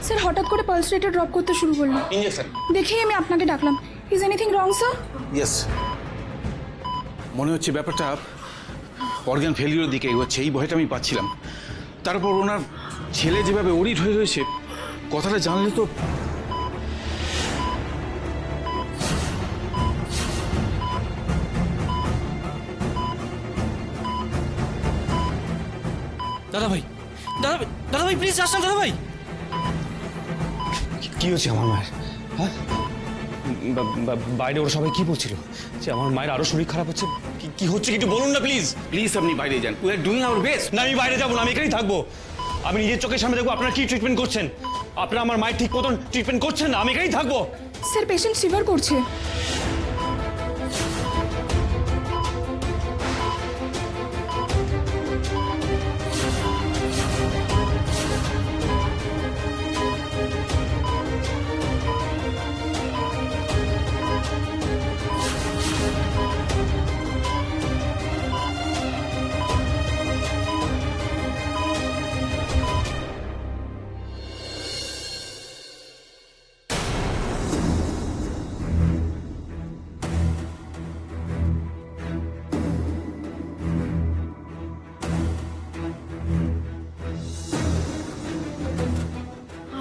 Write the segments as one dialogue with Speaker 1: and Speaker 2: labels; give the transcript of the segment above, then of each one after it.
Speaker 1: Sir হঠাৎ করে pulse রেটটা ড্রপ করতে শুরু করলো।
Speaker 2: ইনজেকশন।
Speaker 1: দেখেই আমি আপনাকে ডাকলাম। Is anything wrong sir?
Speaker 2: Yes, মনে হচ্ছে ব্যাপারটা অর্গান ফেলিওর দিকে এগোচ্ছে, এই ভয়টা আমি পাচ্ছিলাম। তারপর ওনার ছেলে যেভাবে অডিট হয়ে রয়েছে, কথাটা জানলে তো।
Speaker 3: দাদা ভাই, দাদা ভাই প্লিজ যাস না দাদা ভাই।
Speaker 2: কি হচ্ছে আমার মায়ের? হ্যাঁ,
Speaker 3: বাইরে ওরা সবাই কি বলছিল যে আমার মায়ের আরো শরীর খারাপ হচ্ছে? কি হচ্ছে কিছু বলুন না প্লিজ।
Speaker 2: প্লিজ আপনি বাইরে যান, we are doing our best.
Speaker 3: না আমি বাইরে যাবো না, আমি এখানেই থাকবো। আমি নিজের চোখের সামনে দেখবো আপনারা কি ট্রিটমেন্ট করছেন। আপনারা আমার মায়ের ঠিক মতন ট্রিটমেন্ট করছেন না, আমি এখানেই থাকবো।
Speaker 1: স্যার পেশেন্ট সিভার করছে।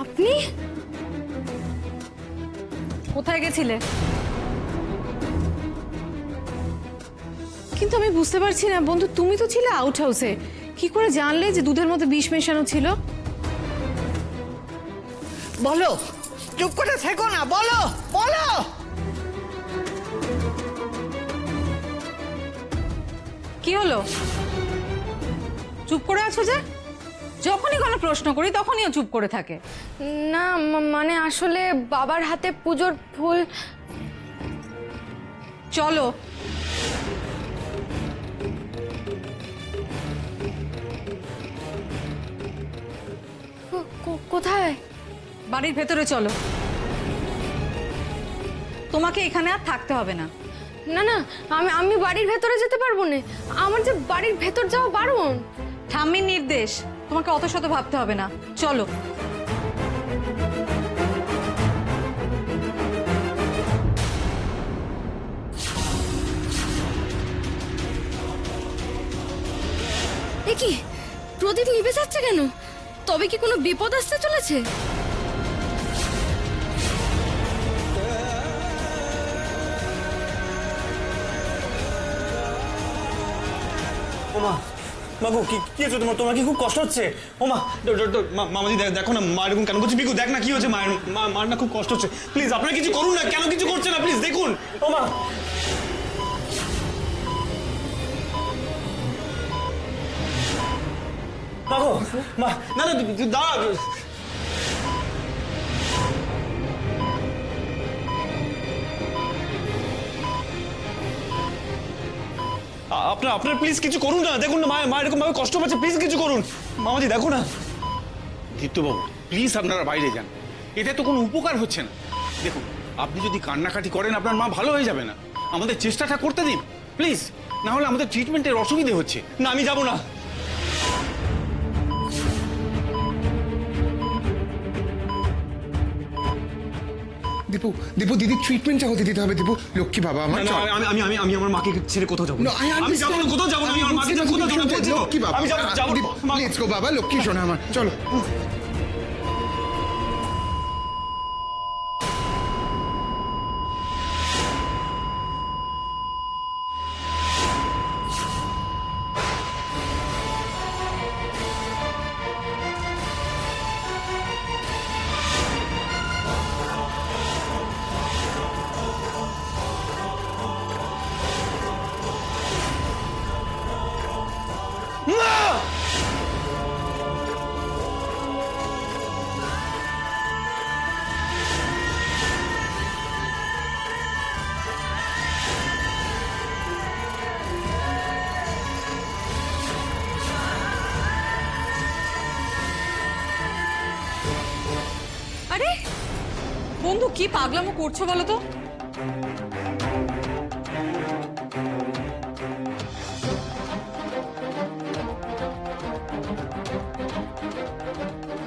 Speaker 4: আপনি কোথায় গেছিলে? কিন্তু আমি বুঝতে পারছি না বন্ধু, তুমি তো ছিলে আউট হাউসে, কি করে জানলে যে দুধের মধ্যে বিষ মেশানো ছিল?
Speaker 5: বলো, চুপ করে থেকো না, বলো বলো।
Speaker 4: কি হলো, চুপ করে আছো যে? যখনই কোনো প্রশ্ন করি তখনই ও চুপ করে থাকে।
Speaker 6: না মানে আসলে বাবার হাতে পুজোর ফুল।
Speaker 4: চলো।
Speaker 6: কোথায়?
Speaker 4: বাড়ির ভেতরে চলো। তোমাকে এখানে আর থাকতে হবে না।
Speaker 6: না না, আমি বাড়ির ভেতরে যেতে পারবো না। আমার যে বাড়ির ভেতর যাওয়া বারণ।
Speaker 4: ঠাম্মির নির্দেশ, তোমাকে অত শত ভাবতে হবে না, চলো।
Speaker 6: এ কি, প্রদীপ নিভে যাচ্ছে কেন? তবে কি কোনো বিপদ আসতে চলেছে?
Speaker 3: ওমা, মাগো কি হচ্ছে তোমার? তোমার কি খুব কষ্ট হচ্ছে? ওমা, মামাজি দেখো না মা এরকম কেন করছে? পিকু দেখ না কি হচ্ছে মায়ের, মার না খুব কষ্ট হচ্ছে। প্লিজ আপনারা কিছু করুন না, কেন কিছু করছে না প্লিজ দেখুন। ওমা মাগো, মা না না দাঁড়া। আপনার প্লিজ কিছু করুন না, দেখুন না মা এরকম ভাবে কষ্ট পাচ্ছে, প্লিজ কিছু করুন। মামাজি দেখো না।
Speaker 2: দীপ্তবাবু প্লিজ আপনারা বাইরে যান, এতে তো কোনো উপকার হচ্ছে না। দেখুন, আপনি যদি কান্নাকাটি করেন আপনার মা ভালো হয়ে যাবে না। আমাদের চেষ্টাটা করতে দিন প্লিজ, না হলে আমাদের ট্রিটমেন্টের অসুবিধে হচ্ছে।
Speaker 3: না আমি যাবো না।
Speaker 7: দীপু, দীপু দিদি ট্রিটমেন্টটা হতে দিতে হবে। দীপু লক্ষ্মী বাবা আমার,
Speaker 3: না, আমি আমার মাকে ছেড়ে কোথাও যাবো না। আমি যাবো না, কোথাও যাবো না, আমি আমার মাকে ছেড়ে কোথাও যাবো না, বলছি তো।
Speaker 7: লক্ষ্মী বাবা,
Speaker 3: আমি যাবো না।
Speaker 7: লেটস গো বাবা, লক্ষ্মী শোনা আমার, চলো।
Speaker 4: আরে বন্ধু, কি পাগলামো করছো বলো তো?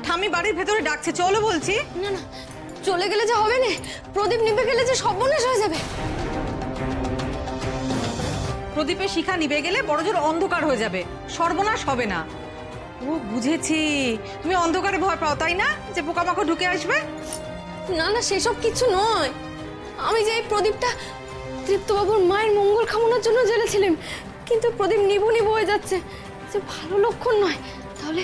Speaker 4: ঠাম্মি বাড়ির ভেতরে ডাকছে, চলো বলছি।
Speaker 6: না না, চলে গেলে যে হবে না, প্রদীপ নিভে গেলে যে সর্বনাশ হয়ে যাবে।
Speaker 4: প্রদীপের শিখা নিভে গেলে বড়জোর অন্ধকার হয়ে যাবে, সর্বনাশ হবে না। ও বুঝেছি, তুমি অন্ধকারে ভয় পাও তাই না, যে পোকামাকড় ঢুকে আসবে।
Speaker 6: না না, সেসব কিছু নয়। আমি যে এই প্রদীপটা তৃপ্তবাবুর মায়ের মঙ্গল কামনার জন্য জ্বেলেছিলাম, কিন্তু প্রদীপ নিভু নিভু হয়ে যাচ্ছে, যে ভালো লক্ষণ নয়। তাহলে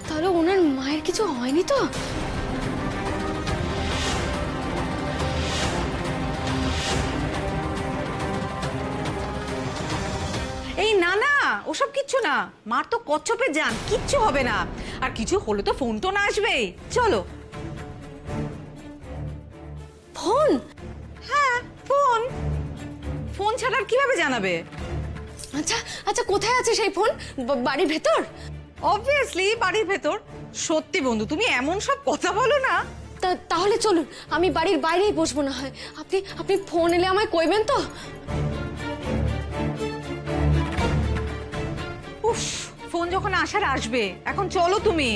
Speaker 6: তাহলে ওনার মায়ের কিছু হয়নি তো?
Speaker 4: এই না না, ওসব কিচ্ছু না, মার তো কচ্ছপে যান, কিচ্ছু হবে না। আর কিছু হলে তো ফোন টোন আসবেই, চলো।
Speaker 6: ফোন?
Speaker 4: হ্যাঁ ফোন, ফোন ছাড়া আর কিভাবে জানাবে?
Speaker 6: আচ্ছা আচ্ছা, কোথায় আছে সেই ফোন? বাড়ির ভেতর?
Speaker 4: অবভিয়াসলি বাড়ির ভেতর। সত্যি বন্ধু, তুমি এমন সব কথা বলো না।
Speaker 6: তাহলে চলুন, আমি বাড়ির বাইরেই বসবো না হয়। আপনি আপনি ফোন এলে আমায় কইবেন তো?
Speaker 4: উফ, ফোন যখন আসার আসবে, এখন চলো তুমি।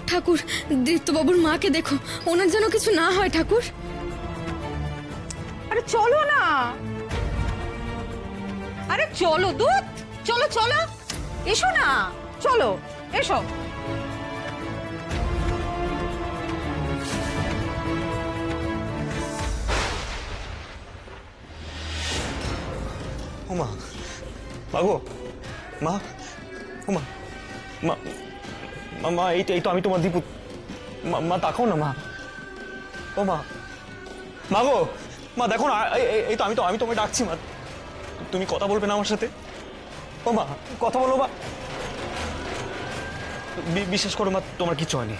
Speaker 6: ঠাকুর, দৃপ্তবাবুর মাকে দেখো, ওনার যেন কিছু না হয় ঠাকুর।
Speaker 4: আরে চলো না, আরে চলো দুধ, চলো চলো, এসো না, চলো এসো।
Speaker 3: ও মা, মাগো, মা, ও মা, মা, মা, মা, এই তো আমি তোমার দীপু। মা তাকাও না মা। ও মা, মাগো, মা দেখো না, এই তো আমি তোমায় ডাকছি মা। তুমি কথা বলবে না আমার সাথে? ও মা, কথা বলো মা। বিশ্বাস করো মা, তোমার কিচ্ছু হয়নি।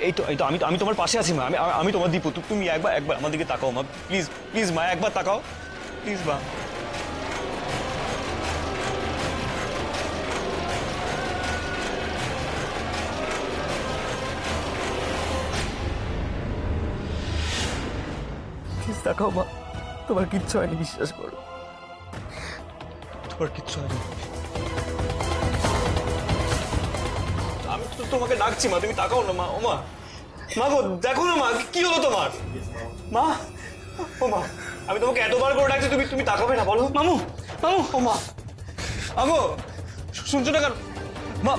Speaker 3: এই তো আমি তোমার পাশে আছি মা। আমি তোমার দীপু। তুমি একবার আমার দিকে তাকাও মা, প্লিজ প্লিজ মা, একবার তাকাও প্লিজ মা। তাকাও মা, তোমার কিচ্ছু হয়নি, বিশ্বাস করো, তোমার কিচ্ছু হয়নি। আমি তো তোমাকে ডাকছি মা, তুমি তাকাও না মা। ও মা, মা গো দেখো না মা, কি হলো তোমার? মা, ও মা, আমি তোমাকে এতবার করে ডাকছি, তুমি তাকাবে না? বলো মামু, মামু, ও মা, আগো শুনছো না কেন মা?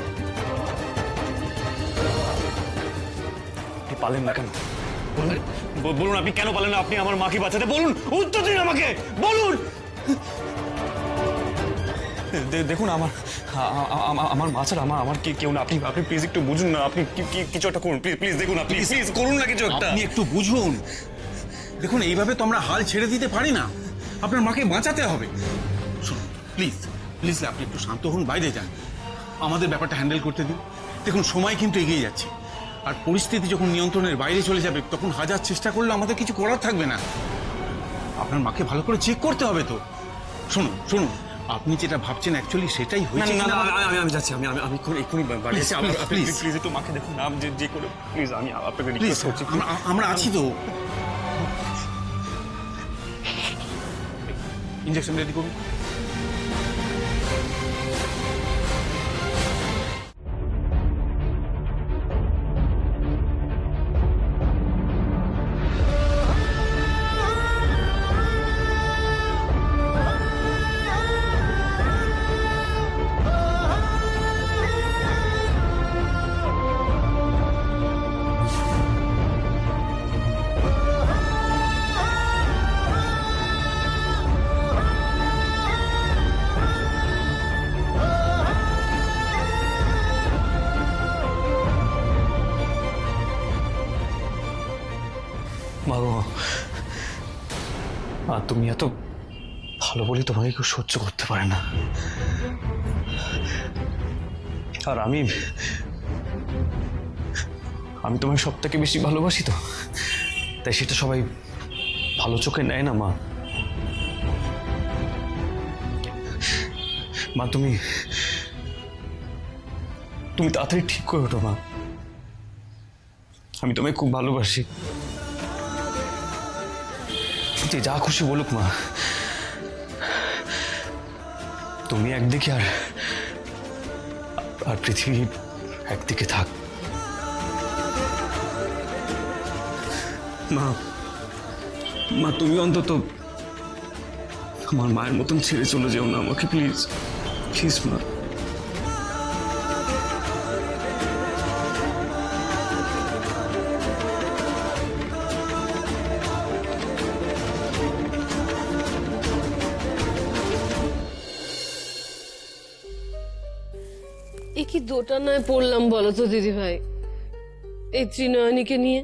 Speaker 3: আপনি পালেন না কেন? বলুন আপনি কেন পালেন না? আপনি আমার মাকে বাঁচাতে, বলুন, উত্তর দিন আমাকে, বলুন। দেখুন আমার মা ছাড়া আমার কেউ না। আপনি প্লিজ একটু বুঝুন না, আপনি কিছু একটা করুন প্লিজ। দেখুন আপনি প্লিজ করুন না কিছু একটা।
Speaker 2: আপনি একটু বুঝুন। দেখুন এইভাবে তো আমরা হাল ছেড়ে দিতে পারি না, আপনার মাকে বাঁচাতে হবে। শুনুন প্লিজ প্লিজ, আপনি একটু শান্ত হন, বাইরে যান, আমাদের ব্যাপারটা হ্যান্ডেল করতে দিন। দেখুন সময় কিন্তু এগিয়ে যাচ্ছে, আর পরিস্থিতি যখন নিয়ন্ত্রণের বাইরে চলে যাবে তখন হাজার চেষ্টা করলে আমাদের কিছু করার থাকবে না। আপনার মাকে ভালো করে চেক করতে হবে তো। শুনুন শুনুন, আপনি যেটা ভাবছেন অ্যাকচুয়ালি সেটাই হয়েছে।
Speaker 3: আমি যাচ্ছি, আমি এক্ষুনি বাড়ি যাচ্ছি। প্লিজ একটু মাকে দেখুন না, যে করে প্লিজ, আমি আপনাকে রিকোয়েস্ট করছি।
Speaker 2: আমরা আছি তো। ইনজেকশন রেডি করুন।
Speaker 3: মাগো, আর তুমি এত ভালো বলি তোমাকে কেউ সহ্য করতে পারে না। আর আমি তোমায় সব থেকে বেশি ভালোবাসি তো, তাই সেটা সবাই ভালো চোখে নেয় না মা। মা তুমি তাড়াতাড়ি ঠিক করে ওঠো মা, আমি তোমায় খুব ভালোবাসি। যে যা খুশি বলুক মা, তুমি একদিকে আর আর পৃথিবী একদিকে থাক। মা, মা তুমি অন্তত আমার মায়ের মতন ছেড়ে চলে যেও না আমাকে, প্লিজ প্লিজ মা।
Speaker 6: এ কি দোটানায় পড়লাম বলো তো দিদি ভাই, এই ত্রিনয়নীকে নিয়ে।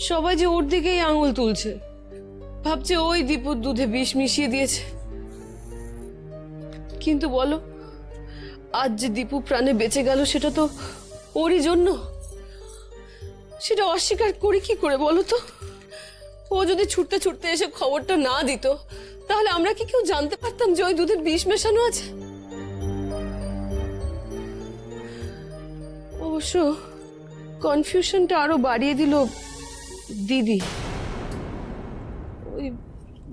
Speaker 6: সবাই যে ওর দিকেই আঙুল তুলছে, ভাবছে ওই দীপুর দুধে বিষ মিশিয়ে দিয়েছে। কিন্তু বলো, আজ যে দীপু প্রাণে বেঁচে গেল সেটা তো ওরই জন্য। সেটা অস্বীকার করি কি করে বলো তো? ও যদি ছুটতে ছুটতে এসে খবরটা না দিত, তাহলে আমরা কি কেউ জানতে পারতাম যে ওই দুধে বিষ মেশানো আছে? অবশ্য কনফিউশনটা আরো বাড়িয়ে দিল দিদি, ওই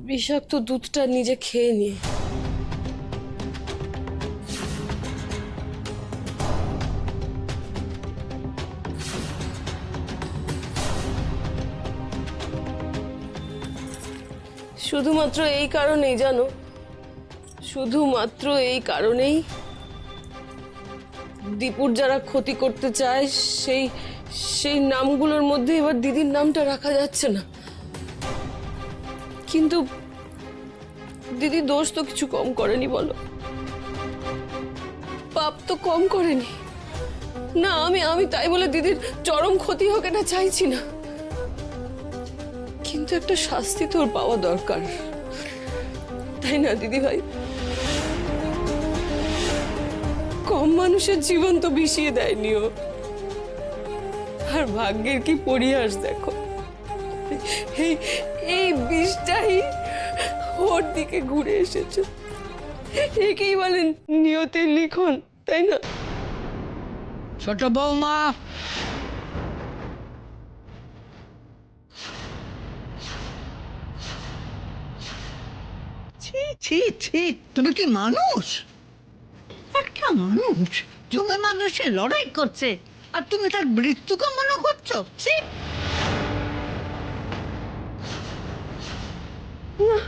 Speaker 6: বিষাক্ত দুধটা নিজে খেয়ে নিয়ে। শুধুমাত্র এই কারণেই জানো, শুধুমাত্র এই কারণেই দীপুর যারা ক্ষতি করতে চায় সেই সেই নামগুলোর মধ্যে এবার দিদির নামটা রাখা যাচ্ছে না। কিন্তু দিদি দোষ তো কিছু কম করেনি বলো, পাপ তো কম করেনি না। আমি তাই বলে দিদির চরম ক্ষতি হোক এটা চাইছি না, কিন্তু একটা শাস্তি তোর পাওয়া দরকার, তাই না দিদি ভাই? কম মানুষের জীবন তো বিষিয়ে দেয়নি ও, আর ভাগ্যের কি পরিহাস দেখো, এই বিষটাই ওর দিকে ঘুরে এসেছে। একেই বলেন নিয়তির লিখন, তাই না?
Speaker 5: ছোট বৌমা, ছি ছি ছি, তুমি কি মানুষ? একটা মানুষ জমে মানুষের লড়াই করছে আর তুমি তার মৃত্যু কামনা করছো? ছি!
Speaker 6: না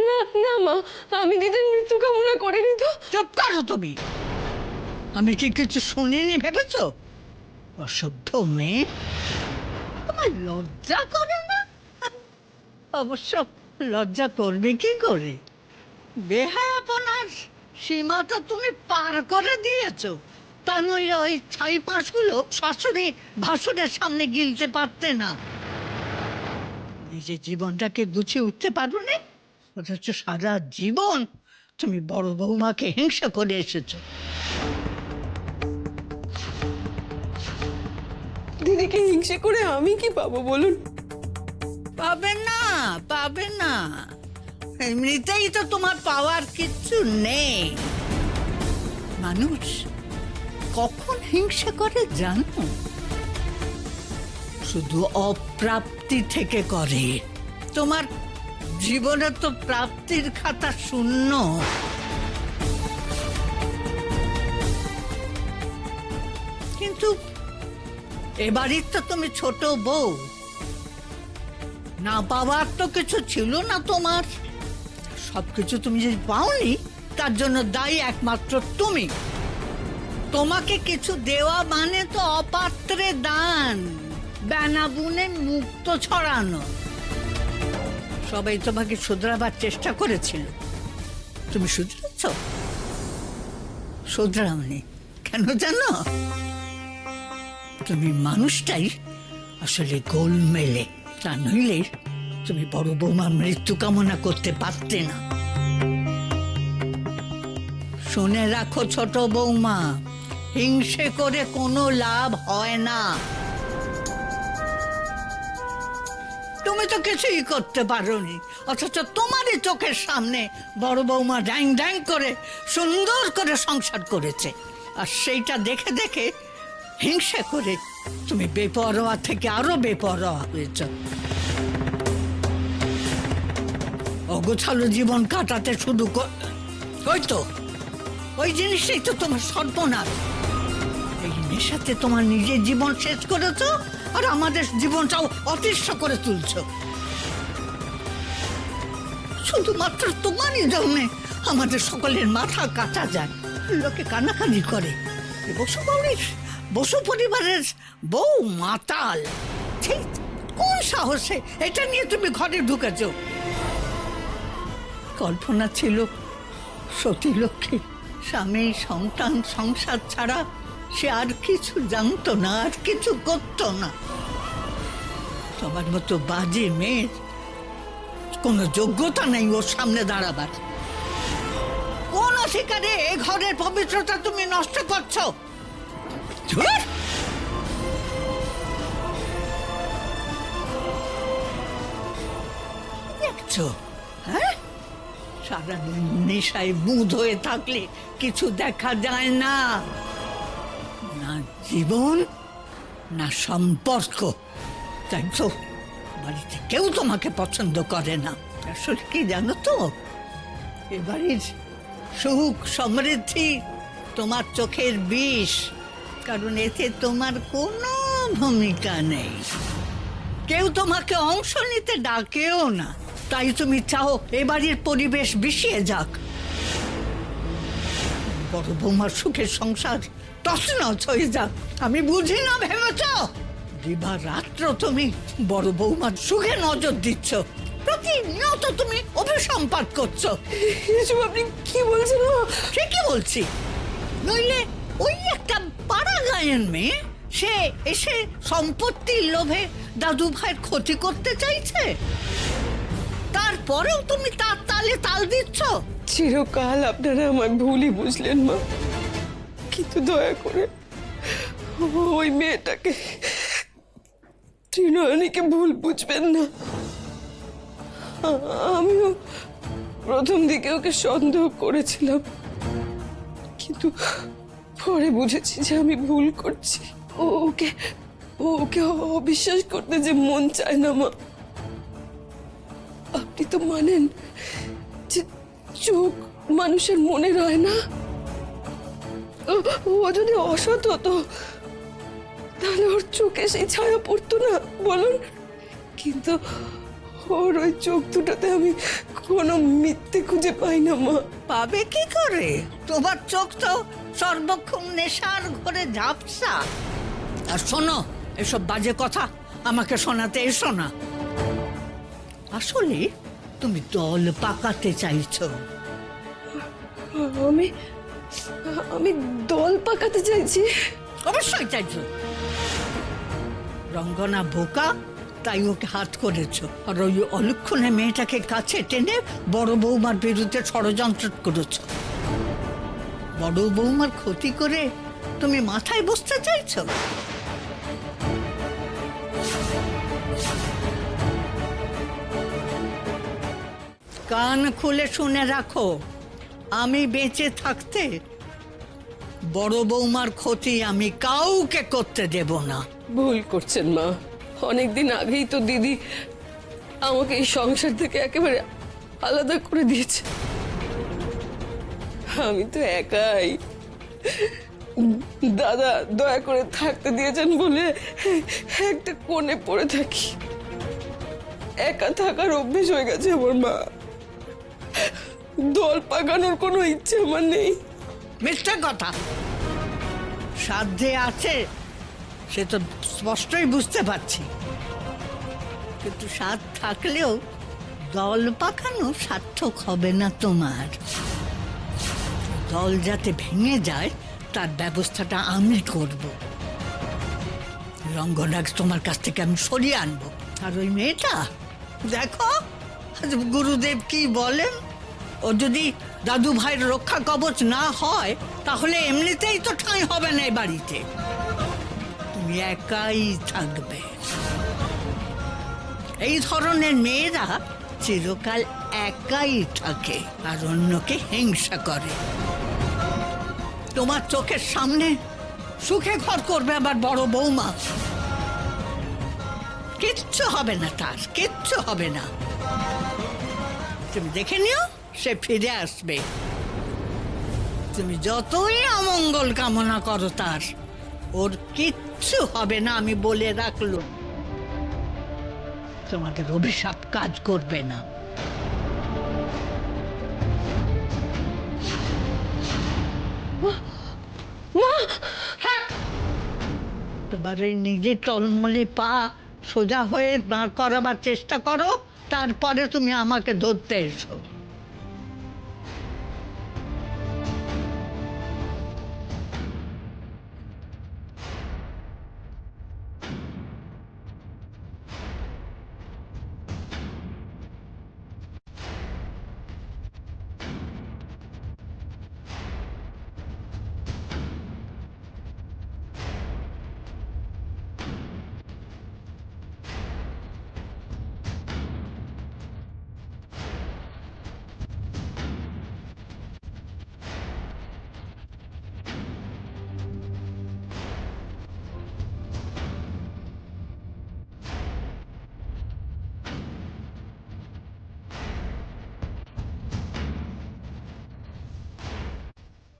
Speaker 6: না না মা, আমি দিদির মৃত্যু কামনা করিনি তো।
Speaker 5: চুপ করো তুমি, আমি কি কিছু শুনিনি ভেবেছো? অসভ্য মেয়ে, তোমার লজ্জা করে না? অবশ্য লজ্জা করবে কি করে? বেহায়াপনার সীমাটা তুমি পার করে দিয়েছো। তা নইলে ওই ছাই পাঁশগুলো শাশুড়ি ভাসুরের সামনে গিলতে পারতে না। নিজের জীবনটাকে গুছিয়ে উঠতে পারো না, অথচ সারা জীবন তুমি বড় বৌমাকে হিংসা করে এসেছো।
Speaker 6: দিদিকে হিংসে করে আমি কি পাবো বলুন?
Speaker 5: পাবে না, পাবে না। এমনিতেই তো তোমার পাওয়ার কিচ্ছু নেই। মানুষ কখন হিংসা করে জানো? শুধু অপ্রাপ্তি থেকে করে। তোমার জীবনে তো প্রাপ্তির খাতা শূন্য। কিন্তু এবারই তো তুমি ছোট বউ, না পাওয়ার তো কিছু ছিল না তোমার। সবকিছু তুমি যদি পাওনি, তার জন্য দায়ী একমাত্র তুমি। তোমাকে কিছু দেওয়া মানে তো অপাত্রে দান, বেনা বুনে মুক্ত ছড়ানো। সবাই তোমাকে শুধরাবার চেষ্টা করেছিল, তুমি শুধরেছ? শুধরাওনি কেন জানো? তুমি মানুষটাই আসলে গোলমেলে। তা নইলে তুমি বড় বৌমার মৃত্যু কামনা করতে পারতে না। শুনে রাখো ছোট বৌমা, হিংসে করে কোনো লাভ হয় না। তুমি তো কিছুই করতে পারোনি, অথচ তোমারই চোখের সামনে বড় বৌমা ড্যাং ড্যাং করে সুন্দর করে সংসার করেছে। আর সেইটা দেখে দেখে হিংসা করে তুমি বেপরোয়া থেকে আরো বেপরোয়া হয়েছ। অগোছালো জীবন কাটাতে শুরু ওই তো ওই জিনিসটাই তো তোমার সর্বনাশ। এই নেশাতে তোমার নিজের জীবন শেষ করেছো, আর আমাদের জীবনটাও অতিষ্ঠ করে তুলছো। শুধুমাত্র তোমারই জন্যে আমাদের সকলের মাথা কাটা যায়, লোকে কান্নাকানি করে। বসু পরিবারের বউ মাতাল। ঠিক কোন সাহসে এটা নিয়ে তুমি ঘরে ঢুকেছ? কল্পনা ছিল সতী লক্ষ্মী, স্বামী সন্তান সংসার ছাড়া সে আর কিছু জানতো না, আর কিছু করতো না। তোমার মতো বাজে মেয়ের কোনো যোগ্যতা নেই ওর সামনে দাঁড়াবার। কোন অধিকারে এ ঘরের পবিত্রতা তুমি নষ্ট করছো? ধুর! দেখছো, হ্যাঁ, সারাদিন নেশায় বুঁদ হয়ে থাকলে কিছু দেখা যায় না, না জীবন না সম্পর্ক। তাই তো বাড়িতে কেউ তোমাকে পছন্দ করে না। আসলে কি জানো তো, এবারের সুখ সমৃদ্ধি তোমার চোখের বিষ, কারণ এতে তোমার কোনো ভূমিকা নেই। কেউ তোমাকে অংশ নিতে ডাকেও না, তাই তুমি চাও এবারের পরিবেশ বিষিয়ে যাক। বড় বৌমার সুখের সংসার তছনছ হয়ে যাক। আমি বুঝি না ভেবেছ? দিবা রাত্র তুমি বড় বৌমার সুখে নজর দিচ্ছ, প্রতিনিয়ত তুমি অভিসম্পাত করছো।
Speaker 6: এসব আপনি কি বলছেন মা?
Speaker 5: ঠিকই বলছি। নইলে ওই একটা পাড়া গায়ের মেয়ে, সে এসে সম্পত্তির লোভে দাদু ভাইয়ের ক্ষতি করতে চাইছে, তারপরেও তুমি তার তালে তাল দিচ্ছ।
Speaker 6: চিরকাল আপনারা আমার ভুলই বুঝলেন মা, কিন্তু দয়া করে ওই মেয়েটাকে, ত্রিনয়নীকে ভুল বুঝবেন না। আমিও প্রথম দিকে ওকে সন্দেহ করেছিলাম, কিন্তু পরে বুঝেছি যে আমি ভুল করছি। ওকে ওকে অবিশ্বাস করতে যে মন চায় না মা। আপনি তো মানেন যে চোখ মানুষের মনে রয় না। ও যদি অসৎ হতো তাহলে ওর চোখে সেই ছায়া পড়তো না, বলুন? কিন্তু ওর ওই চোখ দুটোতে আমি কোনো মিথ্যে খুঁজে পাই না মা।
Speaker 5: পাবে কি করে? তোমার চোখ তো সর্বক্ষণ নেশার ঘরে ঝাপসা। আর শোনো, এসব বাজে কথা আমাকে শোনাতে এসো না। আসলে তুমি দল পাকাতে চাইছো।
Speaker 6: আমি দল পাকাতে চাইছি?
Speaker 5: অবশ্যই চাইছো। রঙ্গনা বোকা, তাই ওকে হাত করেছো, আর ওই অলক্ষণে মেয়েটাকে কাছে টেনে বড় বৌমার বিরুদ্ধে ষড়যন্ত্র করেছো। বড় বৌমার ক্ষতি করে তুমি মাথায় বসতে চাইছো? কান খুলে শুনে রাখো, আমি বেঁচে থাকতে বড় বৌমার ক্ষতি আমি কাউকে করতে দেব না।
Speaker 6: ভুল করছেন মা, অনেকদিন আগেই তো দিদি আমাকে এই সংসার থেকে একেবারে আলাদা করে দিয়েছে। আমি তো একাই, দাদা দয়া করে থাকতে দিয়েছেন বলে একটা কোণে পড়ে থাকি। একা থাকার অভ্যেস হয়ে গেছে আমার মা, দল পাকানোর কোনো ইচ্ছে আমার নেই।
Speaker 5: মিথ্যে কথা। সাধ্যে আছে সে তো স্পষ্টই বুঝতে পারছি, কিন্তু সাধ থাকলেও দল পাকানো সার্থক হবে না তোমার। দল যাতে ভেঙে যায় তার ব্যবস্থাটা আমি করব। রঙ্গনাকে তোমার কাছ থেকে আমি সরিয়ে আনবো। আর ওই মেয়েটা দেখো গুরুদেব কি বলেন, ও যদি দাদু ভাইয়ের রক্ষা কবচ না হয় তাহলে এমনিতেই তো ঠাঁই হবে না এই বাড়িতে। তুমি একাই থাকবে। এই ধরনের মেয়েরা চিরকাল একাই থাকে আর অন্যকে হিংসা করে। তোমার চোখের সামনে সুখে ঘর করবে আবার বড় বৌমা। কিচ্ছু হবে না তার, কিচ্ছু হবে না। তুমি দেখে নিও, সে ফিরে আসবে। তুমি যতই অমঙ্গল কামনা করো তার, ওর কিচ্ছু হবে না, আমি বলে রাখলুম। তোমাদের অভিশাপ কাজ করবে না। তোমার এই নিজের টলমলে পা সোজা হয়ে দাঁড় করাবার চেষ্টা করো, তারপরে তুমি আমাকে ধরতে এসো।